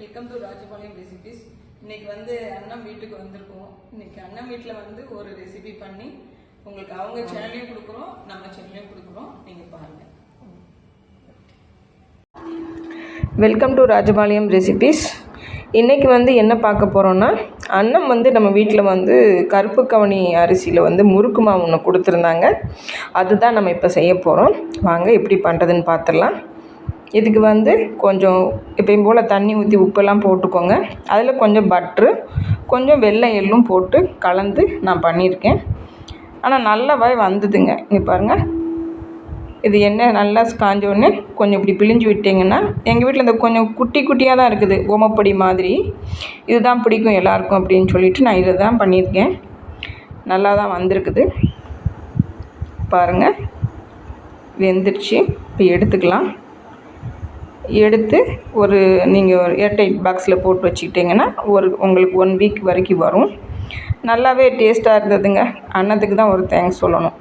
Welcome to Rajapalayam recipes. இன்னைக்கு அண்ணன் வீட்டுக்கு வந்திருக்கோம். இன்னைக்கு அண்ணன் வீட்டில் ஒரு ரெசிபி பண்ணி உங்களுக்கு அவங்க சேனல்லையும் கொடுக்குறோம், நம்ம சேனல்லையும் கொடுக்குறோம். நீங்கள் பாருங்க. Welcome to Rajapalayam recipes. இன்றைக்கி என்ன பார்க்க போகிறோன்னா, அண்ணன் நம்ம வீட்டில் கருப்பு கவனி அரிசியில் முறுக்கு மாவு ஒன்று கொடுத்துருந்தாங்க. அதுதான் நம்ம இப்போ செய்ய போகிறோம். வாங்க எப்படி பண்ணுறதுன்னு பார்த்துடலாம். இதுக்கு கொஞ்சம் எப்பயும் போல் தண்ணி ஊற்றி உப்பெல்லாம் போட்டுக்கோங்க. அதில் கொஞ்சம் பட்ரு, கொஞ்சம் வெள்ளை எள்ளும் போட்டு கலந்து நான் பண்ணியிருக்கேன். ஆனால் நல்லாவே வந்ததுங்க. இங்கே பாருங்கள், இது எண்ணெய் நல்லா காஞ்சோடனே கொஞ்சம் இப்படி பிழிஞ்சு விட்டிங்கன்னா, எங்கள் வீட்டில் இந்த கொஞ்சம் குட்டி குட்டியாக தான் இருக்குது, ஓமப்பொடி மாதிரி. இதுதான் பிடிக்கும் எல்லாருக்கும் அப்படின்னு சொல்லிவிட்டு நான் இதை தான் பண்ணியிருக்கேன். நல்லா தான் வந்திருக்குது பாருங்கள். வெந்துருச்சு. இப்போ எடுத்துக்கலாம். எடுத்து நீங்கள் ஒரு ஏர்டைட் பாக்ஸில் போட்டு வச்சுக்கிட்டிங்கன்னா உங்களுக்கு 1 வீக் வரைக்கும் வரும். நல்லாவே டேஸ்ட்டாக இருந்ததுங்க. அன்னத்துக்கு தான் ஒரு தேங்க்ஸ் சொல்லணும்.